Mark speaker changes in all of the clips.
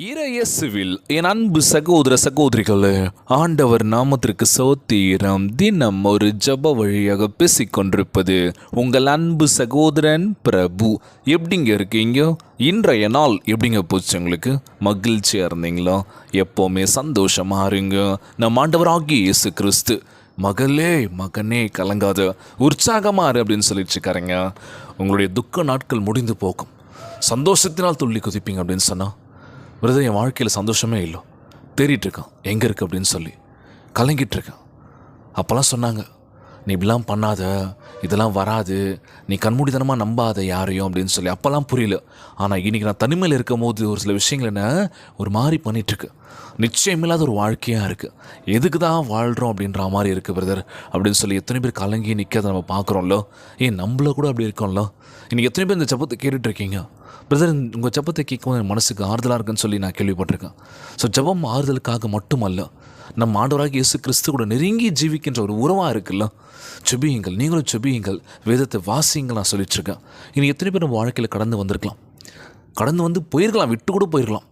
Speaker 1: இறையேசுவில் என் அன்பு சகோதர சகோதரிகளே, ஆண்டவர் நாமத்திற்கு சோத்திரம். தினம் ஒரு ஜப வழியாக பேசிக்கொண்டிருப்பது உங்கள் அன்பு சகோதரன் பிரபு. எப்படிங்க இருக்கீங்க? இன்றைய நாள் எப்படிங்க போச்சு? உங்களுக்கு மகிழ்ச்சியாக இருந்தீங்களா? எப்போவுமே சந்தோஷமாக இருங்க. நம் ஆண்டவராகிய இயேசு கிறிஸ்து மகளே மகனே கலங்காத உற்சாகமாக இரு அப்படின்னு சொல்லிட்டு இருக்காருங்க. உங்களுடைய துக்க நாட்கள் முடிந்து போகும், சந்தோஷத்தினால் துள்ளி குதிப்பீங்க அப்படின்னு சொன்னால், பிரதர் என் வாழ்க்கையில் சந்தோஷமே இல்லை, தேடிட்டுருக்கான் எங்கே இருக்குது அப்படின்னு சொல்லி கலங்கிட்டுருக்கான். அப்போல்லாம் சொன்னாங்க, நீ இப்படிலாம் பண்ணாத, இதெல்லாம் வராது, நீ கண்மூடித்தனமாக நம்பாத யாரையும் அப்படின்னு சொல்லி. அப்போல்லாம் புரியல. ஆனால் இன்றைக்கி நான் தனிமையில் இருக்கும் போது ஒரு சில விஷயங்கள் என்ன ஒரு மாதிரி பண்ணிகிட்ருக்கு. நிச்சயமில்லாத ஒரு வாழ்க்கையாக இருக்குது. எதுக்கு தான் வாழ்கிறோம் அப்படின்ற மாதிரி இருக்குது பிரதர் அப்படின்னு சொல்லி எத்தனை பேர் கலங்கி நிற்காத நம்ம பார்க்குறோம்ல. ஏன் நம்மள கூட அப்படி இருக்கோம்ல. இன்றைக்கி எத்தனை பேர் இந்த ஜபத்தை கேட்டுட்ருக்கீங்க? பிரதர் உங்கள் ஜபத்தை கேட்கும் என் மனசுக்கு ஆறுதலாக இருக்குன்னு சொல்லி நான் கேள்விப்பட்டிருக்கேன். ஸோ ஜபம் ஆறுதலுக்காக மட்டுமல்ல, நம்ம ஆண்டவராகிய இயேசு கிறிஸ்து கூட நெருங்கி ஜீவிக்கின்ற ஒரு உறவாக இருக்குல்ல. செபியுங்கள், நீங்களும் செபியுங்கள், வேதத்தை வாசியுங்கள் நான் சொல்லிட்டுருக்கேன். இனி எத்தனை பேர் நம்ம வாழ்க்கையில் கடந்து வந்திருக்கலாம், கடந்து வந்து போயிருக்கலாம், விட்டு கூட போயிருக்கலாம்.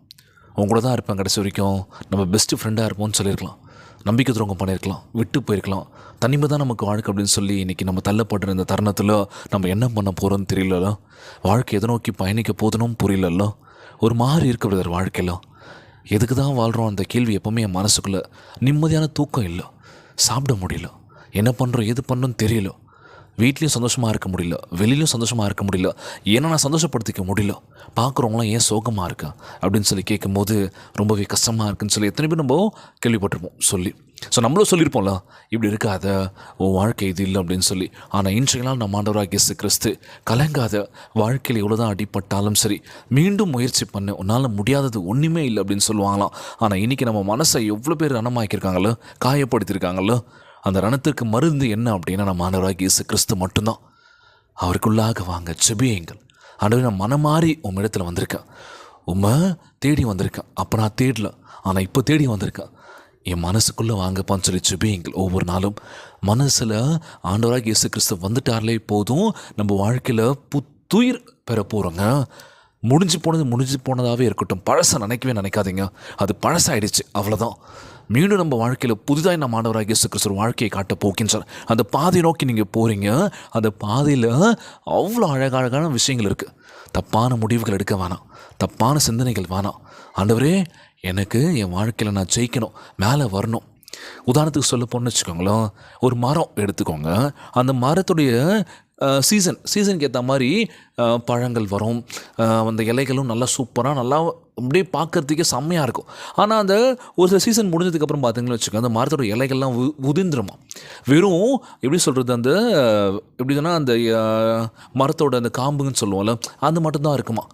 Speaker 1: அவங்க கூட தான் இருப்பேன் கடைசி வரைக்கும், நம்ம பெஸ்ட்டு ஃப்ரெண்டாக இருப்போம்னு சொல்லியிருக்கலாம், நம்பிக்கை துரோகம் பண்ணியிருக்கலாம், விட்டு போயிருக்கலாம். தனிமை தான் நமக்கு வாழ்க்கை அப்படின்னு சொல்லி இன்றைக்கி நம்ம தள்ளப்படுற இந்த தருணத்தில் நம்ம என்ன பண்ண போகிறோன்னு தெரியலல்ல. வாழ்க்கை எதை நோக்கி பயணிக்க போதுனும் புரியலல்ல. ஒரு மாதிரி இருக்கிறது வாழ்க்கையில். எதுக்கு தான் வாழ்கிறோம் அந்த கேள்வி எப்போவுமே என் மனசுக்குள்ளே. நிம்மதியான தூக்கம் இல்லை, சாப்பிட முடியல, என்ன பண்ணுறோம் எது பண்ணணும்னு தெரியல. வீட்லேயும் சந்தோஷமாக இருக்க முடியல, வெளியிலையும் சந்தோஷமாக இருக்க முடியல. ஏன்னா நான் சந்தோஷப்படுத்திக்க முடியல. பார்க்குறவங்களாம் ஏன் சோகமாக இருக்கா அப்படின்னு சொல்லி கேட்கும்போது ரொம்பவே கஷ்டமாக இருக்குன்னு சொல்லி எத்தனை பேர் நம்ம கேள்விப்பட்டிருப்போம் சொல்லி. ஸோ நம்மளும் சொல்லியிருப்போம்ல, இப்படி இருக்காத, உன் வாழ்க்கை இது இல்லை அப்படின்னு சொல்லி. ஆனால் இன்றைய நாள் நம்ம ஆண்டவராகிய இயேசு கிறிஸ்து கலங்காத, வாழ்க்கையில் எவ்வளோ தான் அடிப்பட்டாலும் சரி, மீண்டும் முயற்சி பண்ண, உன்னால் முடியாதது ஒன்றுமே இல்லை அப்படின்னு சொல்லுவாங்களாம். ஆனால் இன்றைக்கி நம்ம மனசை எவ்வளோ பேர் ரணமாக்கியிருக்காங்களோ, காயப்படுத்தியிருக்காங்களோ. அந்த ரணத்திற்கு மருந்து என்ன அப்படின்னா நம்ம ஆண்டவராகிய இயேசு கிறிஸ்து மட்டும்தான். அவருக்குள்ளாக வாங்க, செபியுங்கள். ஆண்டவரே நான் மனமாறி உம்மிடத்தில் வந்திருக்கேன், உம்மை தேடி வந்திருக்கேன். அப்போ நான் தேடல, ஆனால் இப்போ தேடி வந்திருக்கேன், என் மனசுக்குள்ளே வாங்கப்பான்னு சொல்லி செபியுங்கள். ஒவ்வொரு நாளும் மனசில் ஆண்டவராகிய இயேசு கிறிஸ்து வந்துட்டார்லே போதும், நம்ம வாழ்க்கையில் புத்துயிர் பெற போகிறோங்க. முடிஞ்சு போனதாகவே இருக்கட்டும், பழசை நினைக்காதீங்க. அது பழசாயிடுச்சு, அவ்வளோதான். மீண்டும் நம்ம வாழ்க்கையில் புதிதாக நம்ம ஆண்டவராகிய இயேசு கிறிஸ்து ஒரு வாழ்க்கையை காட்ட போகின்றார். அந்த பாதையை நோக்கி நீங்கள் போகிறீங்க. அந்த பாதையில் அவ்வளோ அழகழகான விஷயங்கள் இருக்குது. தப்பான முடிவுகள் எடுக்க வேணாம், தப்பான சிந்தனைகள் வேணாம். ஆண்டவரே எனக்கு என் வாழ்க்கையில் நான் ஜெயிக்கணும், மேலே வரணும். உதாரணத்துக்கு சொல்ல போன்னு வச்சுக்கோங்களேன், ஒரு மரம் எடுத்துக்கோங்க. அந்த மரத்துடைய சீசனுக்கு ஏற்ற மாதிரி பழங்கள் வரும். அந்த இலைகளும் நல்லா சூப்பராக நல்லா அப்படியே பார்க்குறதுக்கே செம்மையாக இருக்கும். ஆனால் அந்த ஒரு சில சீசன் முடிஞ்சதுக்கப்புறம் பார்த்தீங்கன்னு வச்சுக்கோங்க, அந்த மரத்தோட இலைகள்லாம் உதிர்ந்துருமா. வெறும் எப்படி சொல்கிறது, அந்த எப்படி சொன்னால் அந்த மரத்தோட அந்த காம்புன்னு சொல்லுவோம்ல, அது மட்டும்தான் இருக்குமா.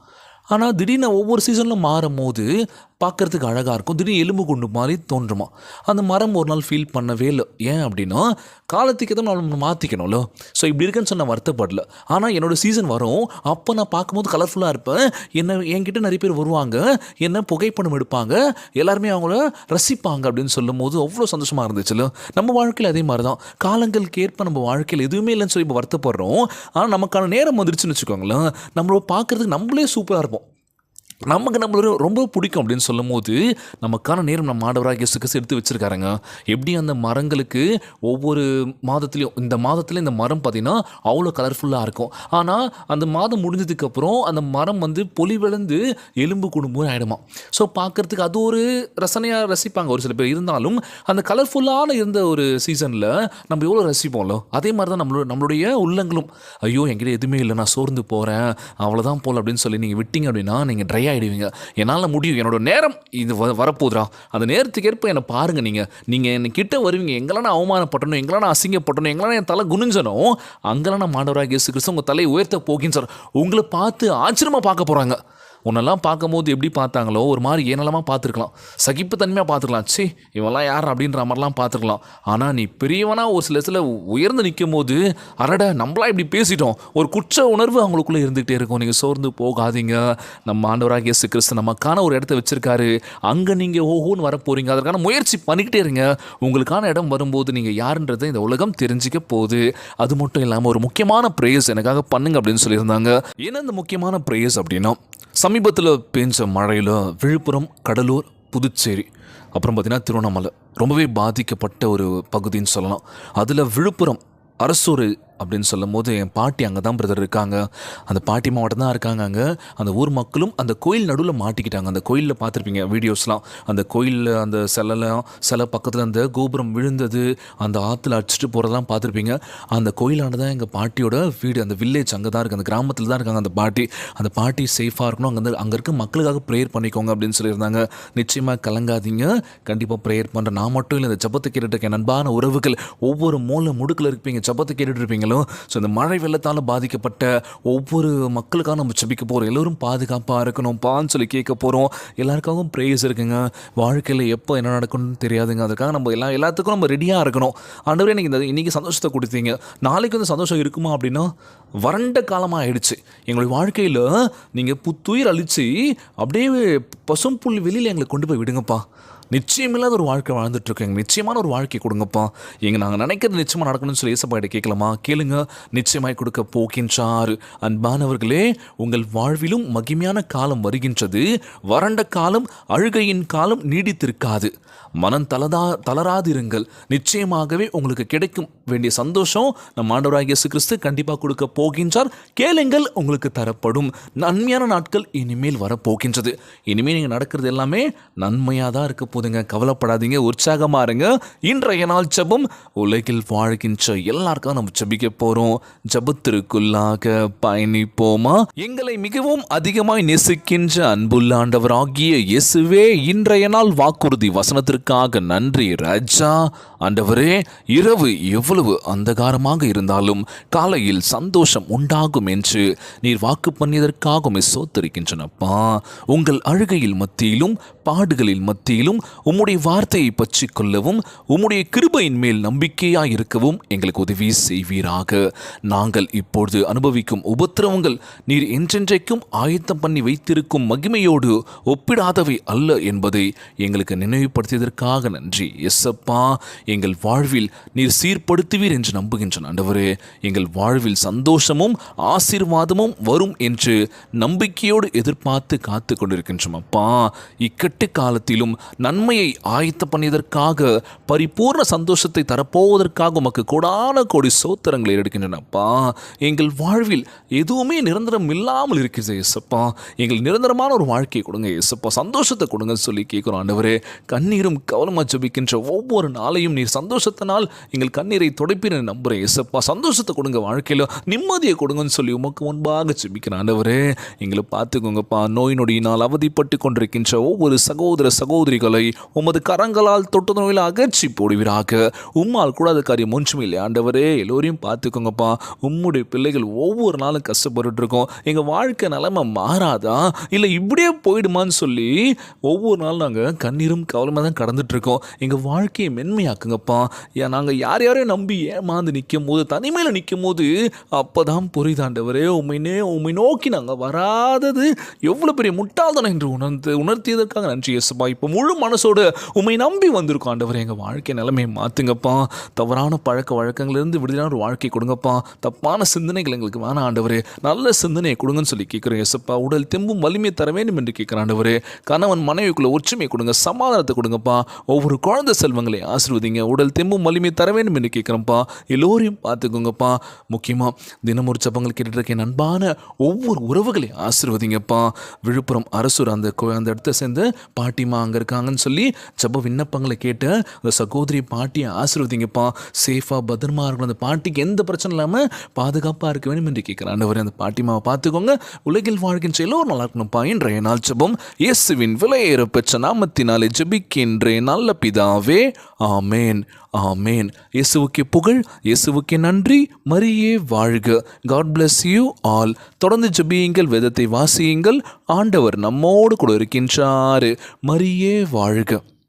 Speaker 1: ஆனால் திடீர்னு ஒவ்வொரு சீசனில் மாறும் போது பார்க்குறதுக்கு அழகாக இருக்கும். திடீர்னு எலும்பு கொண்டு மாதிரி தோன்றுமா. அந்த மரம் ஒரு நாள் ஃபீல் பண்ணவே இல்லை. ஏன் அப்படின்னா காலத்துக்கு எதுவும் நம்ம மாற்றிக்கணும்ல. ஸோ இப்படி இருக்குன்னு சொன்ன வருத்தப்படல. ஆனால் என்னோடய சீசன் வரும், அப்போ நான் பார்க்கும்போது கலர்ஃபுல்லாக இருப்பேன். என்கிட்ட நிறைய பேர் வருவாங்க, என்ன புகைப்படம் எடுப்பாங்க, எல்லாருமே அவங்கள ரசிப்பாங்க அப்படின்னு சொல்லும் போது அவ்வளோ சந்தோஷமாக இருந்துச்சுல்ல. நம்ம வாழ்க்கையில் அதே மாதிரி தான். காலங்களுக்கு ஏற்ப நம்ம வாழ்க்கையில் எதுவுமே இல்லைன்னு சொல்லி இப்போ வருத்தப்படுறோம். ஆனால் நமக்கான நேரம் வந்துருச்சுன்னு வச்சுக்கோங்களேன், நம்மளை பார்க்குறதுக்கு நம்மளே சூப்பராக இருப்போம், நமக்கு நம்மள ரொம்ப பிடிக்கும் அப்படின்னு சொல்லும் போது நமக்கான நேரம் நம்ம ஆண்டவராகிய இயேசு கிறிஸ்து எடுத்து வச்சுருக்காருங்க. எப்படி அந்த மரங்களுக்கு ஒவ்வொரு மாதத்துலேயும், இந்த மாதத்தில் இந்த மரம் பார்த்திங்கன்னா அவ்வளோ கலர்ஃபுல்லாக இருக்கும். ஆனால் அந்த மாதம் முடிஞ்சதுக்கப்புறம் அந்த மரம் வந்து பொலிவிழந்து எலும்பு குடும்பம் ஆகிடுமா. ஸோ பார்க்குறதுக்கு அது ஒரு ரசனையாக ரசிப்பாங்க ஒரு சில பேர். இருந்தாலும் அந்த கலர்ஃபுல்லான இருந்த ஒரு சீசனில் நம்ம எவ்வளோ ரசிப்போம்ல. அதே மாதிரி தான் நம்மளுடைய உள்ளங்களும். ஐயோ என்கிட்ட எதுவுமே இல்லை, நான் சோர்ந்து போகிறேன், அவ்வளோதான் போல் அப்படின்னு சொல்லி நீங்கள் விட்டீங்க அப்படின்னா நீங்கள் ட்ரை ஆகிடுவீங்க. என்னால் முடியும், என்னோட நேரம் இது வரப்போதுரா, அந்த நேரத்துக்கு ஏற்ப என்னை பாருங்கள். நீங்கள் என்னை கிட்ட வருவீங்க. எங்கெல்லாம் நான் அவமானப்பட்டணும், எங்கெல்லாம் நான் அசிங்கப்பட்டணும், எங்கெல்லாம் என் தலை குனிஞ்சனும், அங்கெல்லாம் நான் ஆண்டவராகிய இயேசு கிறிஸ்து உங்கள் தலையை உயர்த்த போகின்றார். உங்களை பார்த்து ஆச்சரியமாக பார்க்க போகிறாங்க. உன்னெல்லாம் பார்க்கும்போது எப்படி பார்த்தாங்களோ ஒரு மாதிரி ஏனலமாக பார்த்துருக்கலாம், சகிப்புத்தன்மையாக பார்த்துக்கலாம், சி இவெல்லாம் யார் அப்படின்ற மாதிரிலாம் பார்த்துருக்கலாம். ஆனால் நீ பெரியவனாக ஒரு சில உயர்ந்து நிற்கும் போது, அரட நம்மளாம் இப்படி பேசிட்டோம், ஒரு குற்ற உணர்வு அவங்களுக்குள்ளே இருந்துகிட்டே இருக்கும். நீங்கள் சோர்ந்து போகாதீங்க. நம்ம ஆண்டவராகிய இயேசு கிறிஸ்து நமக்கான ஒரு இடத்த வச்சுருக்காரு. அங்கே நீங்கள் ஓஹோன்னு வர போகிறீங்க. அதற்கான முயற்சி பண்ணிக்கிட்டே இருங்க. உங்களுக்கான இடம் வரும்போது நீங்கள் யாருன்றதை இந்த உலகம் தெரிஞ்சிக்க போகுது. அது மட்டும் இல்லாமல் ஒரு முக்கியமான ப்ரேயர்ஸ் எனக்காக பண்ணுங்க அப்படின்னு சொல்லியிருந்தாங்க. ஏன்னா இந்த முக்கியமான ப்ரேயர்ஸ் அப்படின்னா சமீபத்தில் பெஞ்ச மழையில் விழுப்புரம், கடலூர், புதுச்சேரி, அப்புறம் பார்த்திங்கன்னா திருவண்ணாமலை ரொம்பவே பாதிக்கப்பட்ட ஒரு பகுதின்னு சொல்லலாம். அதில் விழுப்புரம் அரசூர் அப்படின்னு சொல்லும் போது என் பாட்டி அங்கே தான் பிரதர் இருக்காங்க. அந்த பாட்டி மாவட்டம் தான் இருக்காங்க. அங்கே அந்த ஊர் மக்களும் அந்த கோயில் நடுவில் மாட்டிக்கிட்டாங்க. அந்த கோயிலில் பார்த்துருப்பீங்க வீடியோஸ்லாம். அந்த கோயிலில் அந்த சிலை பக்கத்தில் அந்த கோபுரம் விழுந்தது, அந்த ஆற்றுல அடிச்சுட்டு போகிறதெல்லாம் பார்த்துருப்பீங்க. அந்த கோயிலாண்டு தான் எங்கள் பாட்டியோட வீடு. அந்த வில்லேஜ் அங்கே தான் இருக்குது, அந்த கிராமத்தில் தான் இருக்காங்க அந்த பாட்டி சேஃபாக இருக்கணும். அங்கே இருக்க மக்களுக்காக ப்ரேயர் பண்ணிக்கோங்க அப்படின்னு சொல்லியிருந்தாங்க. நிச்சயமாக கலங்காதீங்க, கண்டிப்பாக ப்ரேயர் பண்ணுறேன். நான் மட்டும் இல்லை, இந்த ஜபத்தை கேட்டுட்டு இருக்கேன் அன்பான உறவுகள் ஒவ்வொரு மூலை முடுக்கில் இருப்பீங்க, ஜபத்தை கேட்டுட்டு இருப்பீங்க. ஸோ இந்த மழை வெள்ளத்தால் பாதிக்கப்பட்ட ஒவ்வொரு மக்களுக்காக நம்ம ஜெபிக்க போகிறோம். எல்லோரும் பாதுகாப்பாக இருக்கணும்ப்பான்னு சொல்லி கேட்க போகிறோம். எல்லாருக்காகவும் ப்ரேயர்ஸ் இருக்குங்க. வாழ்க்கையில் எப்போ என்ன நடக்கணும்னு தெரியாதுங்க. அதுக்காக நம்ம எல்லாத்துக்கும் நம்ம ரெடியாக இருக்கணும். ஆண்டவரே நீங்கள் இன்றைக்கி சந்தோஷத்தை கொடுத்தீங்க, நாளைக்கு வந்து சந்தோஷம் இருக்குமா அப்படின்னா வறண்ட காலமாக ஆயிடுச்சு. எங்களுடைய வாழ்க்கையில் நீங்கள் புத்துயிர் அழித்து அப்படியே பசும்புல் வெளியில் எங்களை கொண்டு போய் விடுங்கப்பா. நிச்சயமில்லாத ஒரு வாழ்க்கை வாழ்ந்துட்டுருக்கோம், எங்கள் நிச்சயமான ஒரு வாழ்க்கை கொடுங்கப்பா. நாங்கள் நினைக்கிறது நிச்சயமாக நடக்கணும்னு சொல்லி ஏசப்பாயிட்ட கேட்கலாமா? கேளுங்க, நிச்சயமாய் கொடுக்க போகின்றார். அன்பானவர்களே, உங்கள் வாழ்விலும் மகிமையான காலம் வருகின்றது. வறண்ட காலம், அழுகையின் காலம் நீடித்திருக்காது. மனம் தளராதிருங்கள். நிச்சயமாகவே உங்களுக்கு கிடைக்கும் வேண்டிய சந்தோஷம் நம் ஆண்டவராகிய இயேசு கிறிஸ்து கண்டிப்பாக கொடுக்க போகின்றார். கேளுங்கள், உங்களுக்கு தரப்படும். நன்மையான நாட்கள் இனிமேல் வரப்போகின்றது. இனிமேல் நீங்கள் நடக்கிறது எல்லாமே நன்மையாக தான் இருக்க போதுங்க. கவலைப்படாதீங்க, உற்சாகமாக இருங்க. இன்றைய நாள் ஜெபம் உலகில் வாழ்கின்ற எல்லாருக்கும் நம்ம ஜெபிக்க போகிறோம். ஜெபத்திற்குள்ளாக பயணிப்போமா? எங்களை மிகவும் அதிகமாய் நேசிக்கின்ற அன்புள்ள ஆண்டவராகிய இயேசுவே, இன்றைய நாள் வாக்குறுதி வசனத்திற்காக நன்றி ராஜா. ஆண்டவரே, இரவு எவ்வளவு அந்தகாரமாக இருந்தாலும் காலையில் சந்தோஷம் உண்டாகும் என்று நீர் வாக்கு பண்ணியதற்காக சோத்தரிக்கின்றனப்பா. உங்கள் அழுகையில் மத்தியிலும் பாடுகளில் மத்தியிலும் உம்முடைய வார்த்தையை பற்றி கொள்ளவும் உம்முடைய கிருபையின் மேல் நம்பிக்கையாய் இருக்கவும் எங்களுக்கு உதவி செய்வீராக. நாங்கள் இப்பொழுது அனுபவிக்கும் உபத்திரவங்கள் நீர் என்றென்றைக்கும் ஆயத்தம் பண்ணி வைத்திருக்கும் மகிமையோடு ஒப்பிடாதவை அல்ல என்பதை எங்களுக்கு நினைவுபடுத்தியதற்காக நன்றி எஸ்ஸப்பா. எங்கள் வாழ்வில் நீர் சீர்படுத்துவீர் என்று நம்புகின்றன ஆண்டவரே. எங்கள் வாழ்வில் சந்தோஷமும் ஆசீர்வாதமும் வரும் என்று நம்பிக்கையோடு எதிர்பார்த்து காத்து கொண்டிருக்கின்றோம் அப்பா. இக்கட்டு காலத்திலும் நன்மையை ஆயத்த பண்ணியதற்காக, பரிபூர்ண சந்தோஷத்தை தரப்போவதற்காக உமக்கு கோடான கோடி சோத்திரங்களை எடுக்கின்றனப்பா. எங்கள் வாழ்வில் எதுவுமே நிரந்தரம் இல்லாமல் இருக்கிறது ஏசப்பா. எங்கள் நிரந்தரமான ஒரு வாழ்க்கையை கொடுங்க ஏசப்பா, சந்தோஷத்தை கொடுங்க சொல்லி கேட்குறோம் ஆண்டவரே. கண்ணீரும் கவனமாக ஜெபிக்கின்ற ஒவ்வொரு நாளையும் நீர் சந்தோஷத்தினால் எங்கள் கண்ணீரை துடைப்பின நம்புகிறேன் ஏசப்பா. சந்தோஷத்தை கொடுங்க, வாழ்க்கையில் நிம்மதியை கொடுங்கன்னு சொல்லி உமக்கு முன்பாக ஜெபிக்கிறேன் ஆண்டவரே. எங்களை பார்த்துக்கோங்கப்பா. நோய் நொடியினால் அவதிப்பட்டு கொண்டிருக்கின்ற ஒவ்வொரு சகோதர சகோதரிகளை உமது கரங்களால் தொட்டு நோயில் அகற்றி போடுவீராக. உம்மால் கூடாத காரியம் ஒன்றும் இல்லை ஆண்டவரே. எல்லோரையும் பார்த்துக்கோங்கப்பா. உம்முடைய பிள்ளைகள் ஒவ்வொரு நாளும் கஷ்டப்பட்டு இருக்கோம். எங்கள் வாழ்க்கை நிலைமை மாறாதா இல்லை இப்படியே போயிடுமான்னு சொல்லி ஒவ்வொரு நாளும் நாங்கள் கண்ணீரும் கவலைமாக தான் கடந்துட்டுருக்கோம். எங்கள் வாழ்க்கையை மென்மையாக்குங்கப்பா. நாங்கள் யாரையும் நம்பி ஏமாந்து நிற்கும் போது, தனிமையில் நிற்கும் போது அப்போ தான் புரிதாண்டவரே, உண்மை நோக்கி நாங்கள் வராதது எவ்வளோ பெரிய முட்டாள்தானே என்று உணர்த்தியதற்காக நன்றி இயேசுப்பா. இப்போ முழு மனசோடு உம்மை நம்பி வந்திருக்கோம் ஆண்டவரே. எங்கள் வாழ்க்கை நிலைமையை மாற்றுங்கப்பா. தவறான பழக்க வழக்கங்களிலிருந்து விடுதலான ஒரு வாழ்க்கை கொடுங்கப்பா. தப்பான சிந்தனைகள் எங்களுக்கு வேணாம் ஆண்டவரே. நல்ல சிந்தனையை கொடுங்கன்னு சொல்லி கேட்குறேன் இயேசுப்பா. உடல் தெம்பும் வலிமையை தர வேண்டும் என்று கேட்குறேன் ஆண்டவரே. கணவன் மனைவிக்குள்ள ஒற்றுமையை கொடுங்க, சமாதானத்தை கொடுங்கப்பா. ஒவ்வொரு குழந்தை செல்வங்களை ஆசீர்வதிங்க. உடல் தெம்பும் வலிமையை தர வேண்டும் என்று கேட்குறேன்ப்பா. எல்லோரையும் பார்த்துக்கோங்கப்பா. முக்கியமாக தினமொரு ஜபங்கள் கேட்டுட்டு இருக்கேன் அன்பான ஒவ்வொரு உறவுகளையும் ஆசீர்வதிங்கப்பா. விழுப்புரம் அரசூர் அந்த இடத்த சேர்ந்து பாட்டிமா அங்கே இருக்காங்கன்னு சொல்லி ஜப விண்ணப்பங்களை கேட்டு அந்த சகோதரி பாட்டியை ஆசீர்வதிங்கப்பா. சேஃபாக பத்திரமா இருக்கணும், அந்த பாட்டிக்கு எந்த பிரச்சனை இல்லாமல் பாதுகாப்பாக இருக்க வேண்டும் என்று கேட்குறேன் ஆண்டவரே. அந்த பாட்டிமாவை பார்த்துக்கோங்க. உலகில் வாழ்கின்ற எல்லோரும் நல்லா இருக்கணும்ப்பா. இன்றைய நாள் ஜெபம் இயேசுவின் விலையேற பெற்ற நாமத்தினாலே ஜெபிக்கின்றேன் நல்ல பிதாவே, ஆமேன் ஆமேன். இயேசுவுக்கே புகழ், இயேசுவுக்கே நன்றி. மரியே வாழ்க. God bless you all. தொடர்ந்து ஜெபியுங்கள், வேதத்தை வாசியுங்கள். ஆண்டவர் நம்மோடு கூட இருக்கின்றார். மரியே வாழ்க.